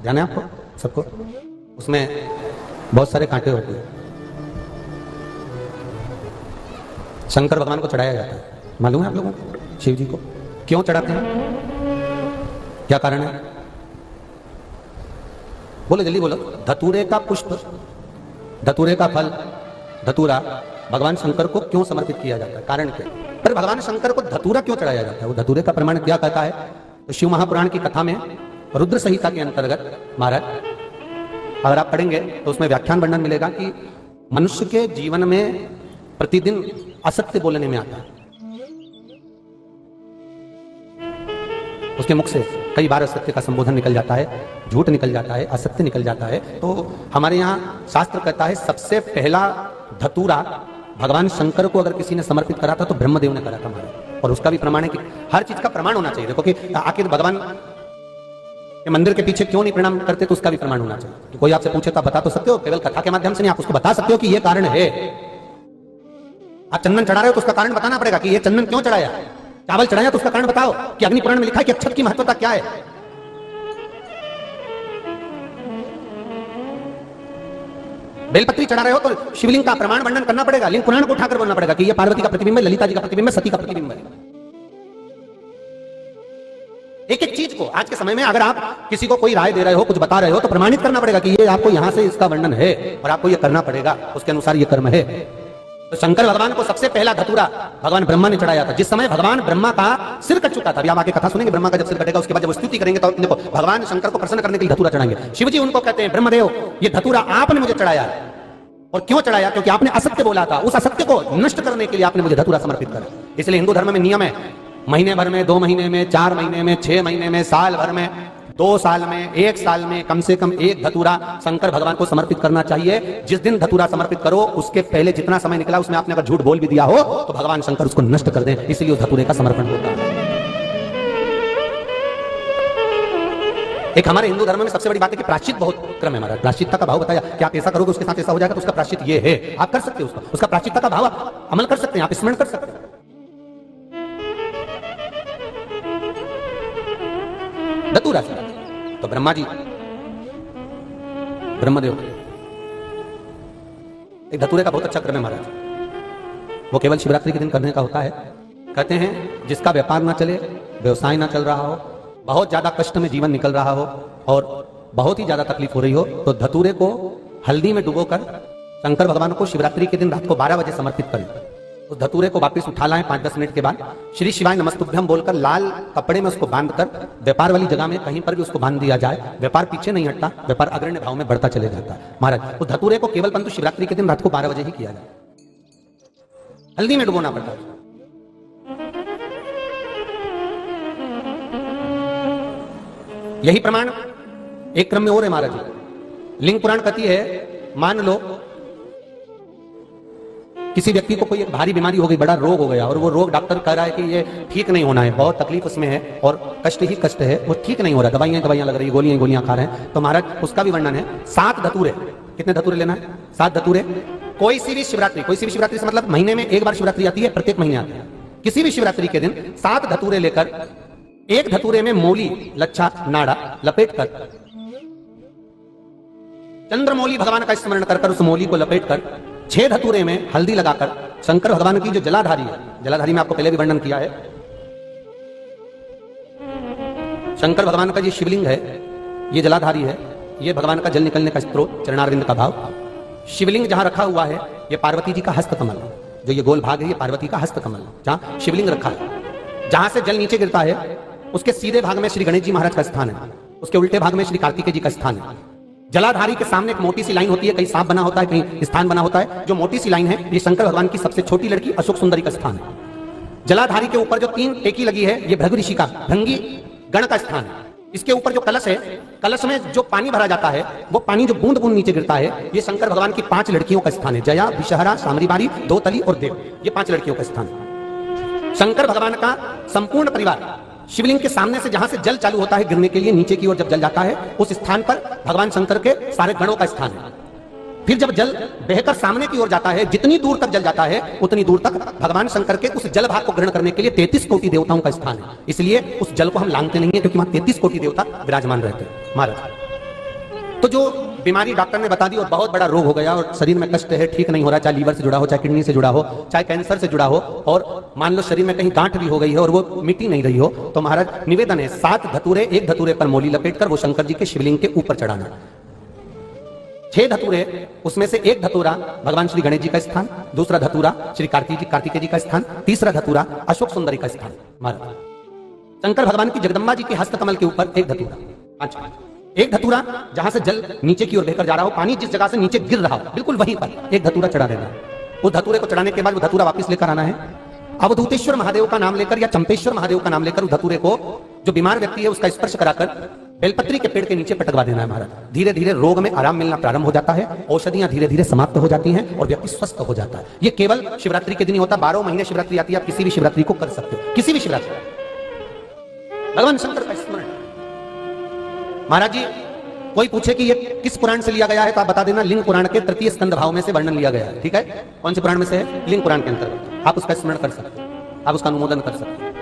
ध्यान है आपको सबको? उसमें बहुत सारे कांटे होते हैं। शंकर भगवान को चढ़ाया जाता है, मालूम है आप लोगों को? शिव जी को क्यों चढ़ाते हैं, क्या कारण है? बोलो जल्दी बोलो। धतूरे का पुष्प, धतूरे का फल, धतूरा भगवान शंकर को क्यों समर्पित किया जाता है, कारण क्या? पर भगवान शंकर को धतूरा क्यों चढ़ाया जाता है? वो धतूरे का प्रमाण क्या कहता है? तो शिव महापुराण की कथा में रुद्र संहिता के अंतर्गत महाराज अगर आप पढ़ेंगे तो उसमें व्याख्यान वर्णन मिलेगा कि मनुष्य के जीवन में प्रतिदिन असत्य बोलने में आता है। उसके मुख से कई बार असत्य का संबोधन निकल जाता है, झूठ निकल जाता है, असत्य निकल जाता है। तो हमारे यहाँ शास्त्र कहता है सबसे पहला धतूरा भगवान शंकर को अगर किसी ने समर्पित करा था तो ब्रह्मदेव ने करा था महाराज। और उसका भी प्रमाण है कि हर चीज का प्रमाण होना चाहिए। देखो कि आखिर भगवान के मंदिर के पीछे क्यों नहीं प्रणाम करते, तो उसका भी प्रमाण होना चाहिए। कि कोई आपसे पूछे तो आप बता तो सकते हो, केवल कथा के माध्यम से नहीं, आप उसको बता सकते हो कि ये कारण है। आप चंदन चढ़ा रहे हो तो उसका कारण बताना पड़ेगा कि ये चंदन क्यों चढ़ाया। चावल चढ़ाया तो उसका कारण बताओ कि अग्नि पुराण में लिखा है कि अक्षत की महत्वता क्या है। बेलपत्री चढ़ा रहे हो तो शिवलिंग का प्रमाण वर्णन करना पड़ेगा, लिंग पुराण को उठाकर बोलना पड़ेगा कि ये पार्वती का प्रतिबिंब है, ललिता जी का प्रतिबिंब है, सती का प्रतिबिंब है। एक एक चीज को आज के समय में अगर आप किसी को कोई राय दे रहे हो, कुछ बता रहे हो, तो प्रमाणित करना पड़ेगा कि ये आपको यहां से इसका वर्णन है और आपको ये करना पड़ेगा, उसके अनुसार ये कर्म है। तो शंकर भगवान को सबसे पहला धतूरा भगवान ब्रह्मा ने चढ़ाया था। जिस समय भगवान ब्रह्मा का सिर कट चुका था, अभी आप आगे कथा सुनेंगे, ब्रह्मा का जब सिर कटेगा उसके बाद जब स्तुति करेंगे तो देखो भगवान शंकर को प्रसन्न करने के लिए धतूरा चढ़ाएंगे। शिव जी उनको कहते हैं ब्रह्मदेव ये धतूरा आपने मुझे चढ़ाया। और क्यों चढ़ाया? क्योंकि आपने असत्य बोला था, उस असत्य को नष्ट करने के लिए आपने मुझे धतूरा समर्पित करा। इसलिए हिंदू धर्म में नियम है, महीने भर में, 2 महीने में, 4 महीने में, 6 महीने में, साल भर में, 2 साल में, 1 साल में कम से कम एक धतूरा शंकर भगवान को समर्पित करना चाहिए। जिस दिन धतूरा समर्पित करो उसके पहले जितना समय निकला उसमें आपने अगर झूठ बोल भी दिया हो तो भगवान शंकर उसको नष्ट कर दें, इसलिए उस धतूरे का समर्पण होता है। एक हमारे हिंदू धर्म में सबसे बड़ी बात है कि प्रायश्चित बहुत क्रम है हमारा। प्रायश्चित्ता का भाव बताया कि आप ऐसा करोगे उसके साथ ऐसा हो जाएगा, तो उसका प्रायश्चित ये है, आप कर सकते हो उसका प्रायश्चित्ता का भाव आप अमल कर सकते हैं, आप स्मरण कर सकते हैं। धतूरा तो ब्रह्मा जी, ब्रह्मदेव, एक धतूरे का बहुत अच्छा क्रम है महाराज। वो केवल शिवरात्रि के दिन करने का होता है। कहते हैं जिसका व्यापार ना चले, व्यवसाय ना चल रहा हो, बहुत ज्यादा कष्ट में जीवन निकल रहा हो और बहुत ही ज्यादा तकलीफ हो रही हो, तो धतूरे को हल्दी में डुबोकर शंकर भगवान को शिवरात्रि के दिन रात को 12 बजे समर्पित करें। उस धतूरे को वापस उठा लाएं 5-10 मिनट के बाद, श्री शिवाय नमस्तुभ्यम बोलकर लाल कपड़े में उसको बांधकर व्यापार वाली जगह में कहीं पर भी उसको बांध दिया जाए। व्यापार पीछे नहीं हटता, व्यापार अग्रण्य भाव में बढ़ता चले जाता है महाराज। उस धतूरे को केवल परंतु शिवरात्रि के दिन रात को 12 बजे ही किया जाए, हल्दी में डुबोना पड़ता है। यही प्रमाण एक क्रम में और है महाराज। लिंग पुराण कहती है, मान लो किसी व्यक्ति को कोई एक भारी बीमारी हो गई, बड़ा रोग हो गया और वो रोग डॉक्टर कह रहा है कि ये ठीक नहीं होना है, बहुत तकलीफ उसमें है और कष्ट ही कष्ट है, वो ठीक नहीं हो रहा, दवाइयां लग रही, गोलियां खा रहे हैं। तो महाराज उसका भी वर्णन है। 7 धतूरे, कितने धतूरे लेना है? 7 धतूरे। कोई सी भी शिवरात्रि से मतलब महीने में एक बार शिवरात्रि आती है, प्रत्येक महीने आती है। किसी भी शिवरात्रि के दिन 7 धतूरे लेकर एक धतूरे में मौली, लच्छा, नाड़ा लपेट कर, चंद्रमौली भगवान का स्मरण कर उस मौली को लपेट कर 6 धतूरे में हल्दी लगाकर शंकर भगवान की जो जलाधारी है, जलाधारी में आपको पहले भी वर्णन किया है, शंकर भगवान का ये शिवलिंग है, ये जलाधारी है, ये भगवान का जल निकलने का स्त्रोत, चरणारविंद का भाव। शिवलिंग जहां रखा हुआ है ये पार्वती जी का हस्त कमल, जो ये गोल भाग है ये पार्वती का हस्त कमल, जहां शिवलिंग रखा है। जहां से जल नीचे गिरता है उसके सीधे भाग में श्री गणेश जी महाराज का स्थान है, उसके उल्टे भाग में श्री कार्तिकेय जी का स्थान है। जलाधारी के सामने एक मोटी सी लाइन होती है, कहीं सांप बना होता है, कहीं स्थान बना होता है। जो मोटी सी लाइन है ये शंकर भगवान की सबसे छोटी लड़की अशोक सुंदरी का स्थान है। जलाधारी के ऊपर जो 3 टेकी लगी है ये भृगु ऋषि का, भृंगी गण का स्थान है। इसके ऊपर जो कलश है, कलश में जो पानी भरा जाता है वो पानी जो बूंद बूंद नीचे गिरता है, ये शंकर भगवान की 5 लड़कियों का स्थान है। जया, विषहरा, सामरीबारी, दोतली और देव, ये 5 लड़कियों का स्थान है। शंकर भगवान का संपूर्ण परिवार शिवलिंग के सामने से जहां से जल चालू होता है गिरने के लिए नीचे की ओर जब जल जाता है, उस स्थान पर भगवान शंकर के सारे गणों का स्थान है। फिर जब जल बहकर सामने की ओर जाता है, जितनी दूर तक जल जाता है उतनी दूर तक भगवान शंकर के उस जल भाग को ग्रहण करने के लिए 33 कोटि देवताओं का स्थान है। इसलिए उस जल को हम लांघते नहीं है, क्योंकि वहां 33 कोटि देवता विराजमान रहते हैं महाराज। तो जो बीमारी डॉक्टर ने बता दी और बहुत बड़ा रोग हो गया और शरीर में कष्ट है, ठीक नहीं हो रहा, चाहे लीवर से जुड़ा हो, चाहे किडनी से जुड़ा हो, चाहे कैंसर से जुड़ा हो, और मान लो शरीर में कहीं गांठ भी हो गई है और वो मिट्टी नहीं रही हो, तो महाराज निवेदन है 7 धतूरे, एक धतूरे पर मोली लपेटकर वो शंकर जी के शिवलिंग के ऊपर चढ़ाना। 6 धतूरे, उसमें से एक धतूरा भगवान श्री गणेश जी का स्थान, दूसरा धतूरा श्री कार्तिकेय जी का स्थान, तीसरा धतूरा अशोक सुंदरी का स्थान। महाराज शंकर भगवान की जगदम्बा जी के हस्त कमल के ऊपर एक धतूरा, अच्छा एक धतूरा जहां से जल नीचे की ओर बहकर जा रहा हो, पानी जिस जगह से नीचे गिर रहा हो बिल्कुल वहीं पर एक धतूरा चढ़ा देना। उस धतूरे को चढ़ाने के बाद वो धतूरा वापस लेकर आना है। अवधूतेश्वर महादेव का नाम लेकर या चंपेश्वर महादेव का नाम लेकर उस धतूरे को, जो बीमार व्यक्ति है उसका स्पर्श कराकर बेलपत्री के पेड़ के नीचे पटकवा देना है। महाराज धीरे धीरे रोग में आराम मिलना प्रारंभ हो जाता है, औषधियां धीरे धीरे समाप्त हो जाती हैं और व्यक्ति स्वस्थ हो जाता है। ये केवल शिवरात्रि के दिन ही होता, 12 महीने शिवरात्रि आती है, आप किसी भी शिवरात्रि को कर सकते हो, किसी भी शिवरात्रि भगवान शंकर का स्मरण। महाराज जी कोई पूछे कि ये किस पुराण से लिया गया है तो आप बता देना, लिंग पुराण के तृतीय स्कंद भाव में से वर्णन लिया गया है। ठीक है, कौन से पुराण में से है? लिंग पुराण के अंतर्गत। आप उसका स्मरण कर सकते हैं, आप उसका अनुमोदन कर सकते हैं।